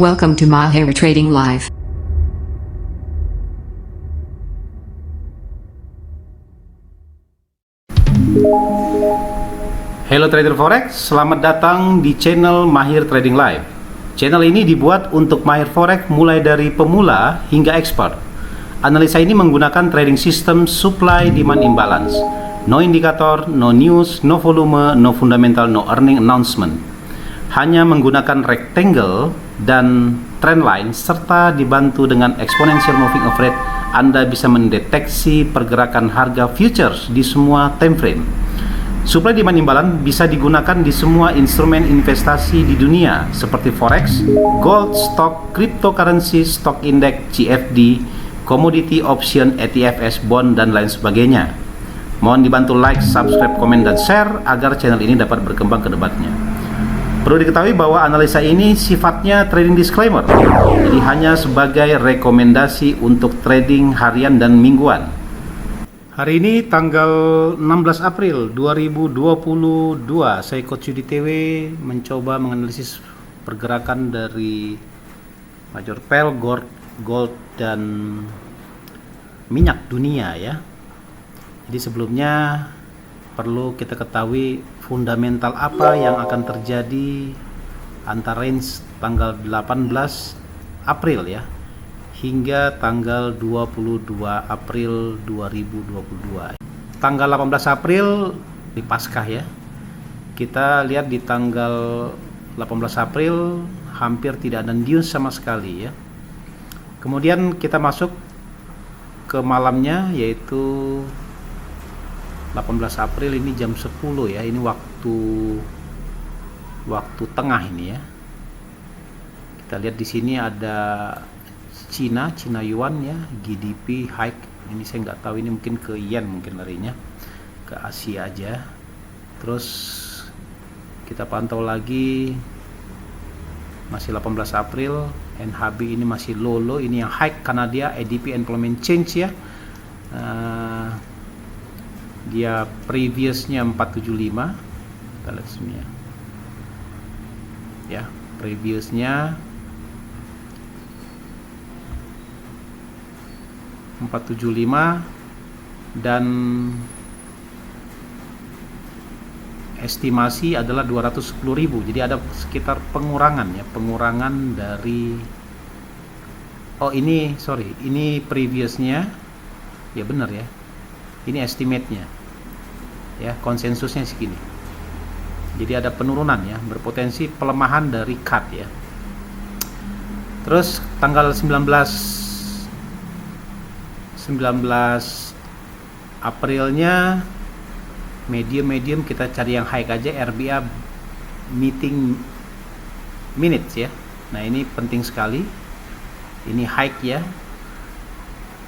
Welcome to Mahir Trading Live. Halo trader forex, selamat datang di channel Mahir Trading Live. Channel ini dibuat untuk mahir forex mulai dari pemula hingga expert. Analisa ini menggunakan trading system supply demand imbalance. No indikator, no news, no volume, no fundamental, no earning announcement. Hanya menggunakan rectangle dan trend line serta dibantu dengan exponential moving average, Anda bisa mendeteksi pergerakan harga futures di semua time frame. Supply demand imbalance bisa digunakan di semua instrumen investasi di dunia seperti forex, gold, stock, cryptocurrency, stock index, CFD, commodity option, ETFs, bond, dan lain sebagainya. Mohon dibantu like, subscribe, komen, dan share agar channel ini dapat berkembang ke depannya. Perlu diketahui bahwa analisa ini sifatnya trading disclaimer, jadi hanya sebagai rekomendasi untuk trading harian dan mingguan. Hari ini tanggal 16 April 2022, saya Coach Yudi TW mencoba menganalisis pergerakan dari major pearl, gold dan minyak dunia ya. Jadi sebelumnya perlu kita ketahui fundamental apa yang akan terjadi antara range tanggal 18 April ya hingga tanggal 22 April 2022. Tanggal 18 April di Paskah ya. Kita lihat di tanggal 18 April hampir tidak ada news sama sekali ya. Kemudian kita masuk ke malamnya yaitu 18 April ini jam 10 ya. Ini waktu tengah ini ya. Kita lihat di sini ada Cina Yuan ya, GDP hike. Ini saya nggak tahu, ini mungkin ke yen, mungkin larinya ke Asia aja. Terus kita pantau lagi masih 18 April, NHB ini masih low, ini yang hike karena dia ADP employment change ya. Dia previousnya 475. Kita lihat sini ya, previousnya 475 dan estimasi adalah 210.000. Jadi ada sekitar pengurangan dari ini previousnya ya, benar ya, ini estimate-nya ya, konsensusnya segini. Jadi ada penurunan ya, berpotensi pelemahan dari cut ya. Terus tanggal 19 Aprilnya medium kita cari yang high aja, RBA meeting minutes ya. Nah ini penting sekali, ini high ya.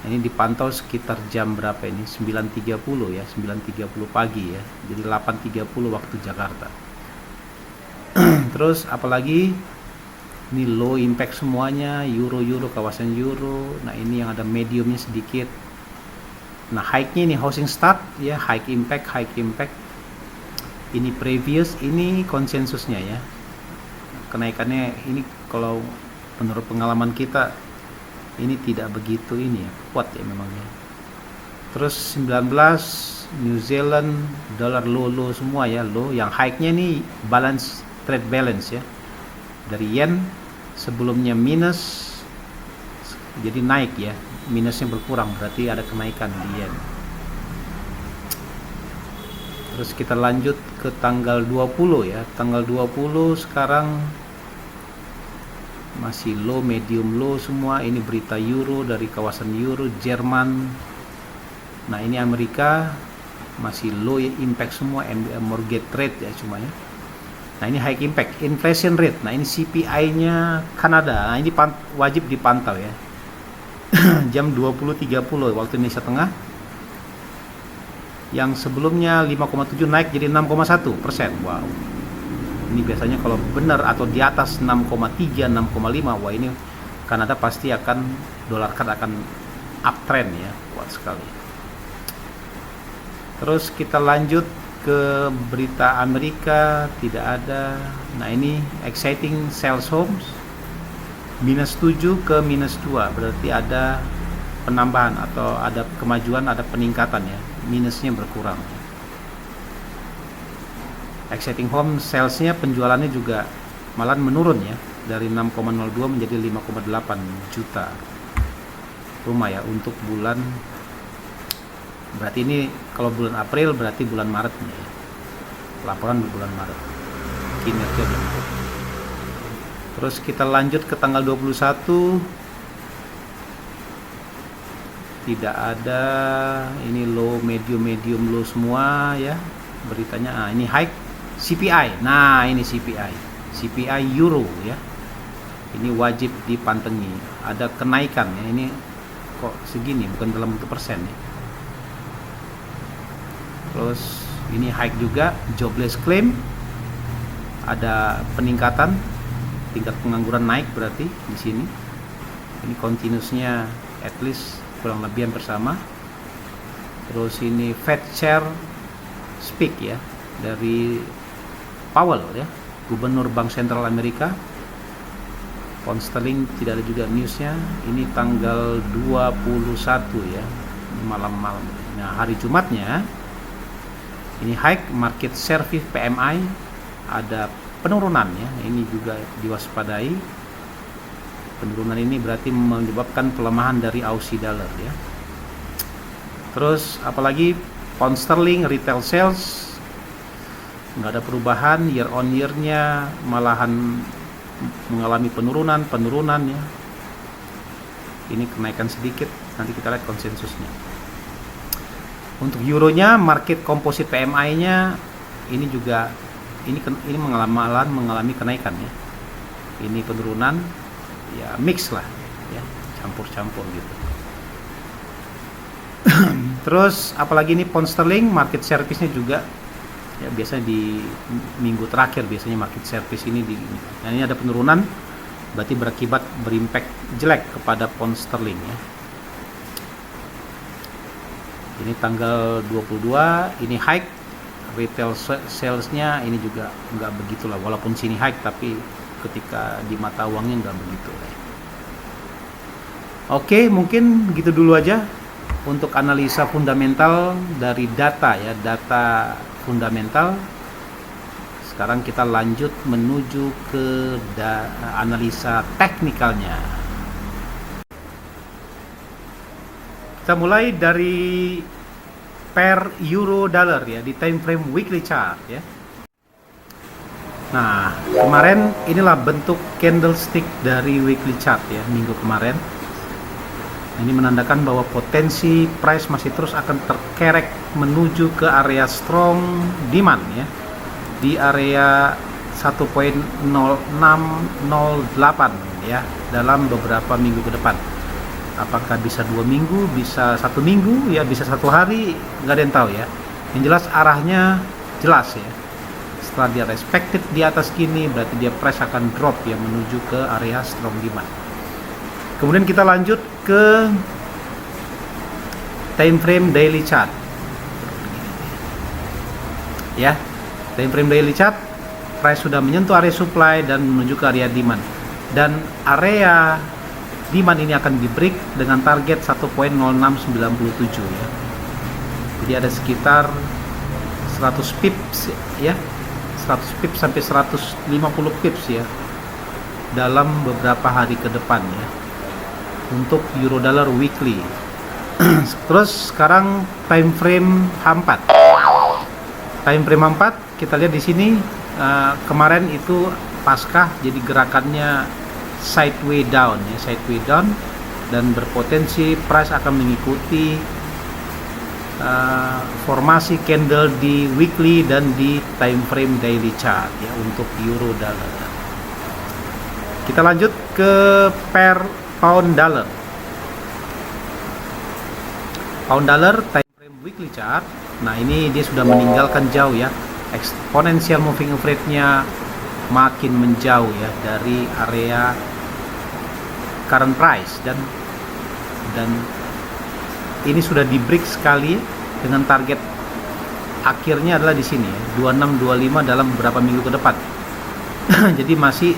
Ini dipantau sekitar jam berapa ini, 9.30 ya, 9.30 pagi ya, jadi 8.30 waktu Jakarta. Terus apalagi ini low impact semuanya, euro kawasan euro. Nah ini yang ada mediumnya sedikit. Nah high-nya ini housing start ya, high impact. Ini previous, ini konsensusnya ya. Kenaikannya ini kalau menurut pengalaman kita ini tidak begitu ini ya, kuat ya memangnya. Terus 19 New Zealand dollar low semua ya, low. Yang high-nya ini balance, trade balance ya. Dari yen sebelumnya minus jadi naik ya, minusnya berkurang, berarti ada kenaikan di yen. Terus kita lanjut ke tanggal 20 ya. Tanggal 20 sekarang masih low, medium low semua. Ini berita euro dari kawasan euro, Jerman. Nah ini Amerika masih low ya, impact semua, mortgage rate ya cuma ya. Nah ini high impact, inflation rate. Nah ini CPI-nya Kanada. Nah ini wajib dipantau ya. Jam 20.30 waktu Indonesia Tengah. Yang sebelumnya 5,7 naik jadi 6,1%. Wow. Ini biasanya kalau benar atau di atas 6,3, 6,5, wah ini Kanada pasti akan, dolar CAD akan uptrend ya, kuat sekali. Terus kita lanjut ke berita Amerika, tidak ada. Nah ini exciting sales homes minus 7 ke minus 2, berarti ada penambahan atau ada kemajuan, ada peningkatan ya, minusnya berkurang. Exciting home salesnya, penjualannya juga malah menurun ya, dari 6,02 menjadi 5,8 juta rumah ya untuk bulan, berarti ini kalau bulan April berarti bulan Maret nih ya. Laporan di bulan Maret, kinerja bulan Maret. Terus kita lanjut ke tanggal 21, tidak ada, ini low, medium, low semua ya beritanya. Ini high CPI. Nah, ini CPI Euro ya. Ini wajib dipantengi. Ada kenaikan ya. Ini kok segini, bukan dalam bentuk persen ya. Terus ini high juga, jobless claim ada peningkatan, tingkat pengangguran naik berarti di sini. Ini continuousnya at least kurang lebih hampir sama. Terus ini Fed Chair speak ya dari Powell ya, Gubernur Bank Sentral Amerika. Pound sterling tidak ada juga newsnya. Ini tanggal 21 ya, malam-malam. Nah, hari Jumatnya ini high market service PMI ada penurunan ya, ini juga diwaspadai. Penurunan ini berarti menyebabkan pelemahan dari Aussie dollar ya. Terus apalagi pound sterling retail sales nggak ada perubahan, year on year-nya malahan mengalami penurunan ya. Ini kenaikan sedikit, nanti kita lihat konsensusnya. Untuk euronya, market composite PMI-nya ini juga ini mengalami kenaikan ya. Ini penurunan ya, mix lah ya, campur-campur gitu. Terus apalagi ini pound sterling market service-nya juga ya, biasanya di minggu terakhir biasanya market service ini nah ini ada penurunan, berarti berimpact jelek kepada pound sterling ya. Ini tanggal 22, ini high retail salesnya, ini juga nggak begitulah, walaupun sini high tapi ketika di mata uangnya nggak begitu. Oke, mungkin gitu dulu aja untuk analisa fundamental dari data ya, data fundamental. Sekarang kita lanjut menuju ke analisa teknikalnya. Kita mulai dari per euro dollar ya, di time frame weekly chart ya. Nah, kemarin inilah bentuk candlestick dari weekly chart ya, minggu kemarin. Ini menandakan bahwa potensi price masih terus akan terkerek menuju ke area strong demand ya, di area 1.0608 ya, dalam beberapa minggu ke depan. Apakah bisa 2 minggu, bisa 1 minggu ya, bisa 1 hari, nggak ada yang tahu ya. Yang jelas arahnya jelas ya. Setelah dia respected di atas gini, berarti dia price akan drop ya, menuju ke area strong demand. Kemudian kita lanjut ke time frame daily chart ya. Time frame daily chart, price sudah menyentuh area supply dan menuju ke area demand, dan area demand ini akan di break dengan target 1.0697 ya. Jadi ada sekitar 100 pips ya, 100 pips sampai 150 pips ya dalam beberapa hari ke depan ya, untuk euro dollar weekly. Terus sekarang time frame H4. Time frame H4 kita lihat di sini, kemarin itu Paskah, jadi gerakannya sideways down ya, sideways down, dan berpotensi price akan mengikuti formasi candle di weekly dan di time frame daily chart ya untuk euro dollar. Kita lanjut ke per pound dollar. Pound dollar time frame weekly chart. Nah, ini dia sudah meninggalkan jauh ya, exponential moving average-nya makin menjauh ya dari area current price, dan ini sudah di break sekali dengan target akhirnya adalah di sini ya, 2625 dalam beberapa minggu ke depan. Jadi masih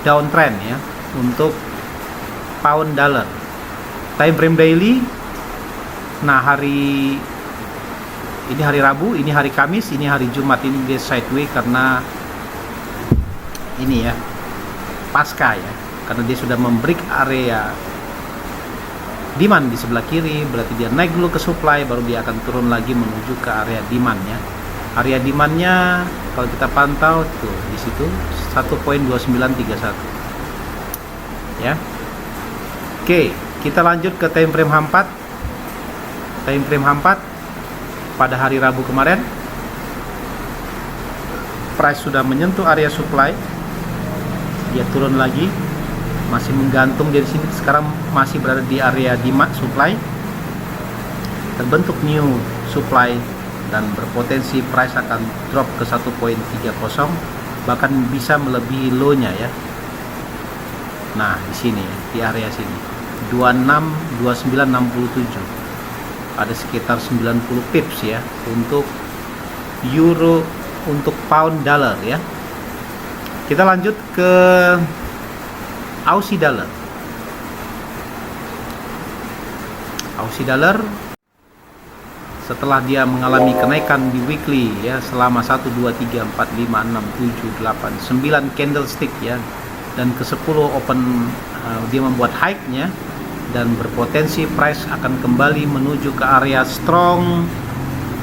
downtrend ya untuk pound dollar. Time frame daily. Nah, hari ini hari Rabu, ini hari Kamis, ini hari Jumat, ini dia sideways karena ini ya, pasca ya, karena dia sudah membreak area demand di sebelah kiri, berarti dia naik dulu ke supply, baru dia akan turun lagi menuju ke area demandnya. Area demandnya kalau kita pantau tuh di situ 1.2931 ya. Oke, kita lanjut ke time frame H4. Time frame H4 pada hari Rabu kemarin, price sudah menyentuh area supply, dia turun lagi, masih menggantung dari sini, sekarang masih berada di area demand supply, terbentuk new supply dan berpotensi price akan drop ke 1.30, bahkan bisa melebihi low-nya ya. Nah, di sini di area sini 262967 ada sekitar 90 pips ya untuk euro, untuk pound dollar ya. Kita lanjut ke Aussie dollar. Aussie dollar setelah dia mengalami kenaikan di weekly ya selama 1 2 3 4 5 6 7 8 9 candlestick ya, dan ke 10 open dia membuat high-nya dan berpotensi price akan kembali menuju ke area strong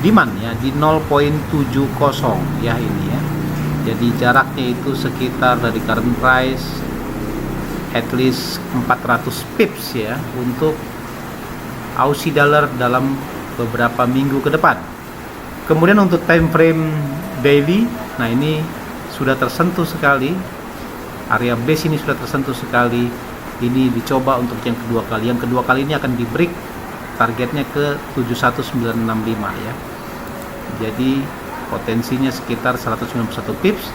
demand ya di 0.70 ya ini ya. Jadi jaraknya itu sekitar dari current price at least 400 pips ya untuk Aussie dollar dalam beberapa minggu ke depan. Kemudian untuk time frame daily, nah ini sudah tersentuh sekali, area base ini sudah tersentuh sekali. Ini dicoba untuk yang kedua kali. Yang kedua kali ini akan di break, targetnya ke 71965 ya. Jadi potensinya sekitar 191 pips,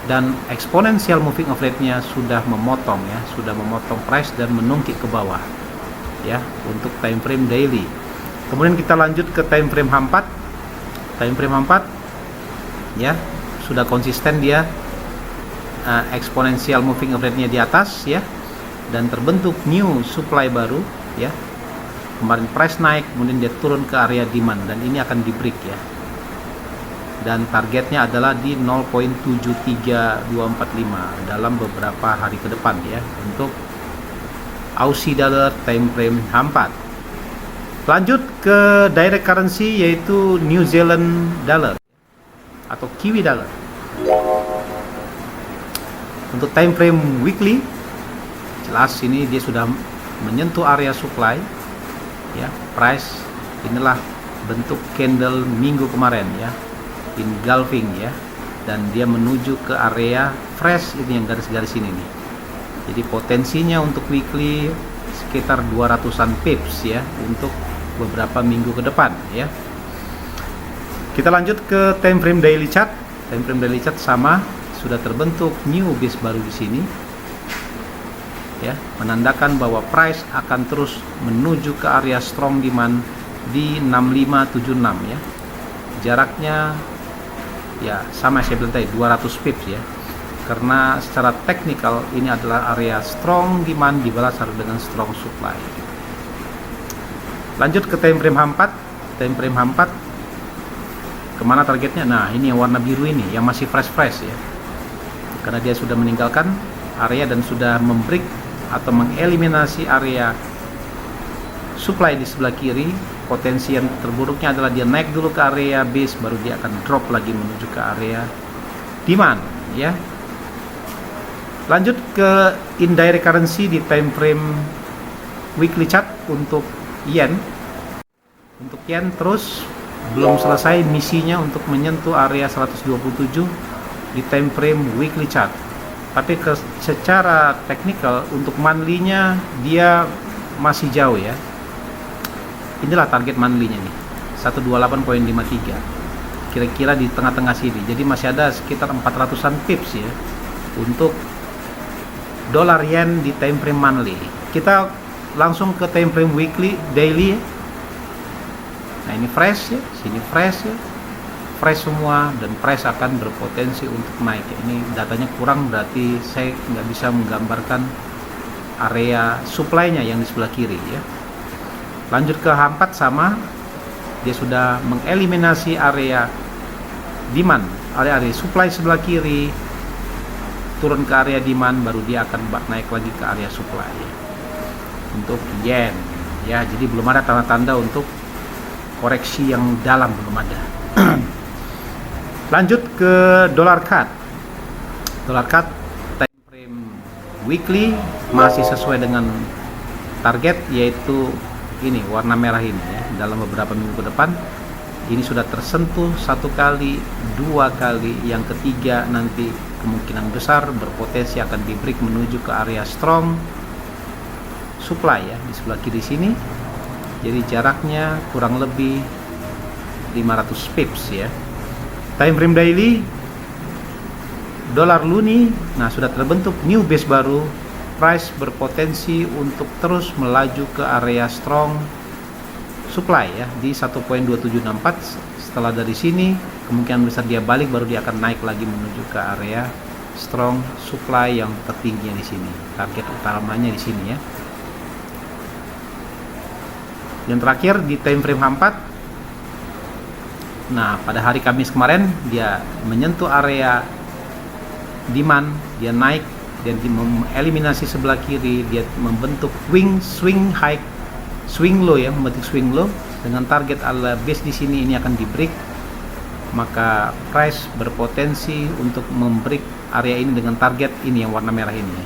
dan exponential moving average-nya sudah memotong ya, sudah memotong price dan menungkik ke bawah ya untuk time frame daily. Kemudian kita lanjut ke time frame H4. Time frame H4 ya sudah konsisten dia exponential moving average-nya di atas ya, dan terbentuk new supply baru ya. Kemarin price naik, kemudian dia turun ke area demand, dan ini akan di break ya, dan targetnya adalah di 0.73245 dalam beberapa hari ke depan ya untuk Aussie dollar time frame H4. Lanjut ke direct currency yaitu New Zealand dollar atau Kiwi dollar. Untuk time frame weekly, jelas ini dia sudah menyentuh area supply ya. Price inilah bentuk candle minggu kemarin ya, engulfing ya, dan dia menuju ke area fresh, ini yang garis-garis ini nih. Jadi potensinya untuk weekly sekitar 200-an pips ya untuk beberapa minggu ke depan ya. Kita lanjut ke time frame daily chart. Time frame daily chart sama, sudah terbentuk new base baru di sini ya, menandakan bahwa price akan terus menuju ke area strong demand di 6576 ya. Jaraknya ya sama saya bilang tadi 200 pips ya, karena secara teknikal ini adalah area strong demand dibalas dengan strong supply. Lanjut ke time frame H4. Time frame H4 kemana targetnya? Nah, ini yang warna biru ini yang masih fresh ya, karena dia sudah meninggalkan area dan sudah membreak atau mengeliminasi area supply di sebelah kiri. Potensi yang terburuknya adalah dia naik dulu ke area base, baru dia akan drop lagi menuju ke area demand ya. Lanjut ke indirect currency di time frame weekly chart untuk yen. Untuk yen terus belum selesai misinya untuk menyentuh area 127 di time frame weekly chart. Tapi secara teknikal untuk monthly-nya dia masih jauh ya. Inilah target monthly-nya nih, 128.53. Kira-kira di tengah-tengah sini. Jadi masih ada sekitar 400-an pips ya untuk dolar yen di time frame monthly. Kita langsung ke time frame weekly daily. Nah, ini fresh ya, sini fresh ya. Price semua, dan price akan berpotensi untuk naik. Ini datanya kurang, berarti saya nggak bisa menggambarkan area supply-nya yang di sebelah kiri ya. Lanjut ke H4 sama, dia sudah mengeliminasi area demand, area supply sebelah kiri, turun ke area demand, baru dia akan naik lagi ke area supply ya. Untuk yen ya, jadi belum ada tanda-tanda untuk koreksi yang dalam, belum ada. Lanjut ke dollar CAD. Dollar CAD time frame weekly masih sesuai dengan target, yaitu ini warna merah ini ya. Dalam beberapa minggu ke depan ini sudah tersentuh satu kali, dua kali, yang ketiga nanti kemungkinan besar berpotensi akan di break menuju ke area strong supply ya, di sebelah kiri sini. Jadi jaraknya kurang lebih 500 pips ya. Time frame daily dolar luni, nah sudah terbentuk new base baru, price berpotensi untuk terus melaju ke area strong supply ya di 1.2764. Setelah dari sini kemungkinan besar dia balik, baru dia akan naik lagi menuju ke area strong supply yang tertinggi di sini. Target utamanya di sini ya. Yang terakhir di time frame H4. Nah, pada hari Kamis kemarin dia menyentuh area demand, dia naik dan mengeliminasi sebelah kiri, dia membentuk swing high, swing low ya, membentuk swing low dengan target ala base di sini ini akan di break, maka price berpotensi untuk membreak area ini dengan target ini yang warna merah ini ya.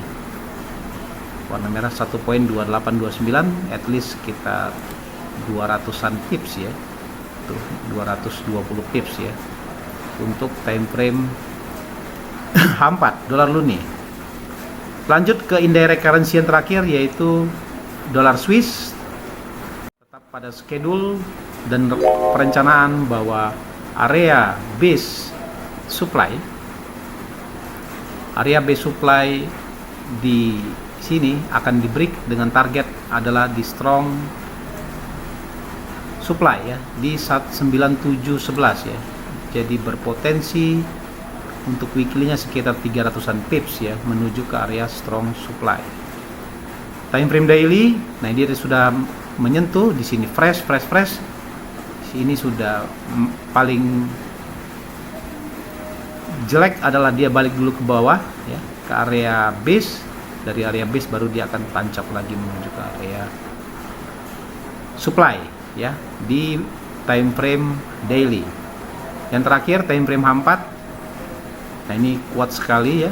Warna merah 1.2829, at least kita 200-an pips ya. Tuh 220 pips ya untuk time frame H4 dolar luni. Lanjut ke indirect currency yang terakhir, yaitu dolar Swiss. Tetap pada schedule dan perencanaan bahwa area base supply di sini akan di break dengan target adalah di strong supply ya di 9711 ya. Jadi berpotensi untuk weekly-nya sekitar 300-an pips ya menuju ke area strong supply. Time frame daily, nah dia sudah menyentuh di sini fresh. Ini sudah paling jelek adalah dia balik dulu ke bawah ya, ke area base. Dari area base baru dia akan tancap lagi menuju ke area supply ya di time frame daily. Yang terakhir time frame H4. Nah ini kuat sekali ya.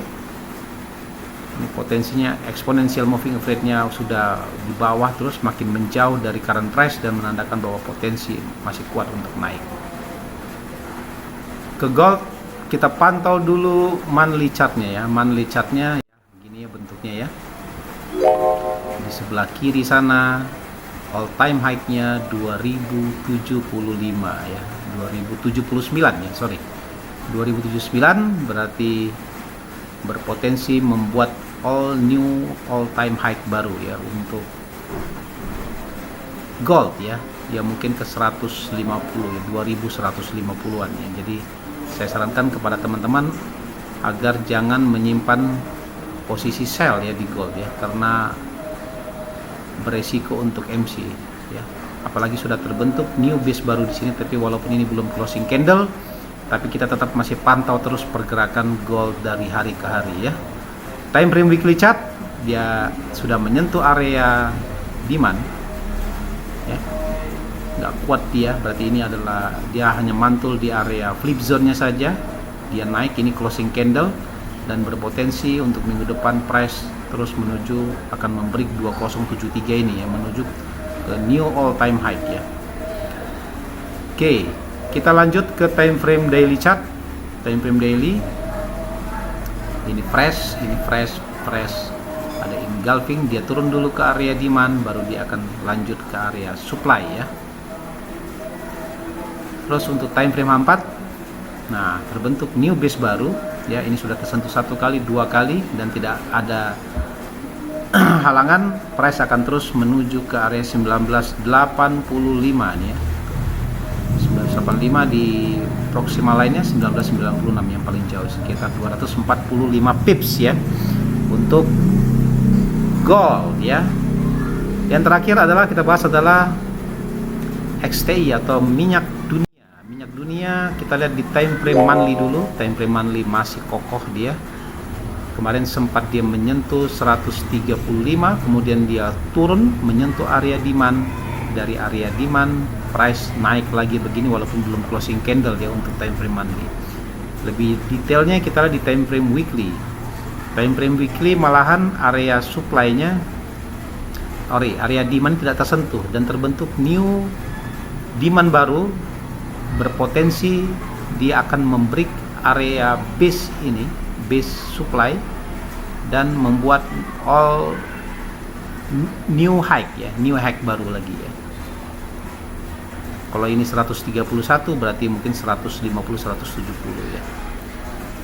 Ini potensinya exponential moving average-nya sudah di bawah, terus makin menjauh dari current price dan menandakan bahwa potensi masih kuat untuk naik. Ke gold kita pantau dulu monthly chart-nya ya. Monthly chart-nya ya, begini ya bentuknya ya. Di sebelah kiri sana all time high-nya 2075 ya. 2079 ya, sorry. 2079 berarti berpotensi membuat all time high baru ya untuk gold ya mungkin ke 150 ya, 2150-an ya. Jadi saya sarankan kepada teman-teman agar jangan menyimpan posisi sell ya di gold ya, karena beresiko untuk MC ya. Apalagi sudah terbentuk new base baru di sini, tapi walaupun ini belum closing candle, tapi kita tetap masih pantau terus pergerakan gold dari hari ke hari ya. Time frame weekly chart dia sudah menyentuh area demand ya, nggak kuat dia, berarti ini adalah dia hanya mantul di area flip zone-nya saja. Dia naik ini closing candle dan berpotensi untuk minggu depan price terus menuju akan membreak 2073 ini ya, menuju ke new all time high ya. Oke, kita lanjut ke time frame daily chart. Time frame daily ini fresh, ada engulfing, dia turun dulu ke area demand, baru dia akan lanjut ke area supply ya. Terus untuk time frame H4, nah terbentuk new base baru ya, ini sudah tersentuh satu kali, dua kali, dan tidak ada halangan, price akan terus menuju ke area 1985 nih ya. 1985 di proximal lainnya 1996 yang paling jauh, sekitar 245 pips ya untuk gold ya. Yang terakhir adalah kita bahas adalah XTI atau minyak dunia. Minyak dunia kita lihat di time frame monthly dulu. Time frame monthly masih kokoh dia. Kemarin sempat dia menyentuh 135, kemudian dia turun menyentuh area demand. Dari area demand price naik lagi begini walaupun belum closing candle ya untuk time frame monthly. Lebih detailnya kita lihat di time frame weekly. Time frame weekly malahan area supply-nya area demand tidak tersentuh dan terbentuk new demand baru, berpotensi dia akan membreak area base ini, base supply, dan membuat all new high ya, new high baru lagi ya. Kalau ini 131 berarti mungkin 150 170 ya.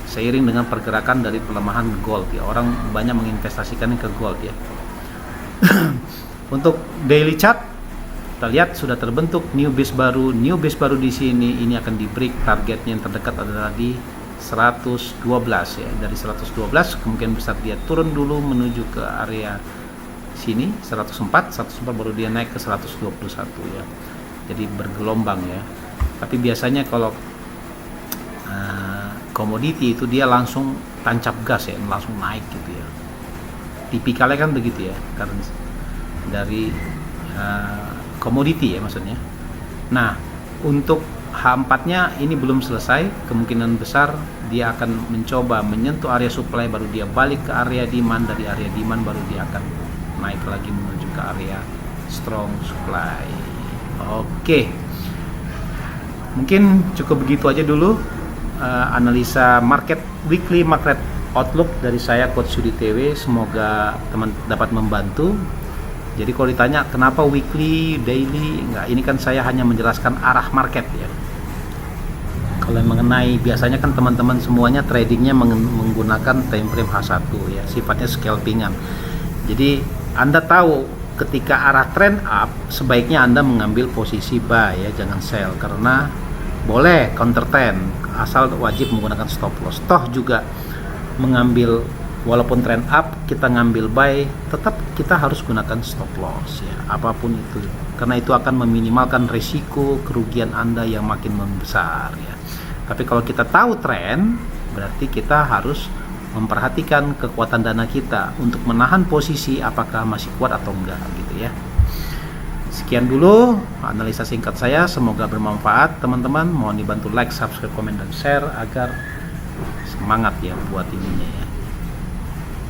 Seiring dengan pergerakan dari pelemahan gold ya, orang banyak menginvestasikan ke gold ya. Untuk daily chart kita lihat sudah terbentuk new base baru di sini. Ini akan di break, targetnya yang terdekat adalah di 112 ya. Dari 112 kemungkinan besar dia turun dulu menuju ke area sini 104 baru dia naik ke 121 ya. Jadi bergelombang ya. Tapi biasanya kalau komoditi itu dia langsung tancap gas ya, langsung naik gitu ya. Tipikalnya kan begitu ya, karena dari komoditi ya maksudnya. Nah, untuk H4-nya ini belum selesai, kemungkinan besar dia akan mencoba menyentuh area supply baru dia balik ke area demand, dari area demand baru dia akan naik lagi menuju ke area strong supply. Oke. Mungkin cukup begitu aja dulu analisa market weekly market outlook dari saya Coach Sudi TW. Semoga teman dapat membantu. Jadi kalau ditanya kenapa weekly, daily, enggak, ini kan saya hanya menjelaskan arah market ya. Kalau mengenai biasanya kan teman-teman semuanya tradingnya menggunakan time frame H1 ya, sifatnya scalpingan. Jadi Anda tahu ketika arah trend up sebaiknya Anda mengambil posisi buy ya, jangan sell, karena boleh counter trend asal wajib menggunakan stop loss. Toh juga mengambil walaupun trend up kita ngambil buy, tetap kita harus gunakan stop loss ya, apapun itu, karena itu akan meminimalkan risiko kerugian Anda yang makin membesar ya. Tapi kalau kita tahu tren, berarti kita harus memperhatikan kekuatan dana kita untuk menahan posisi apakah masih kuat atau enggak gitu ya. Sekian dulu analisa singkat saya, semoga bermanfaat teman-teman. Mohon dibantu like, subscribe, komen, dan share agar semangat ya buat ininya ya,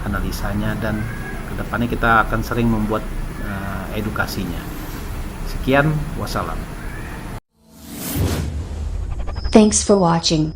analisanya, dan kedepannya kita akan sering membuat edukasinya. Sekian, wassalam. Thanks for watching.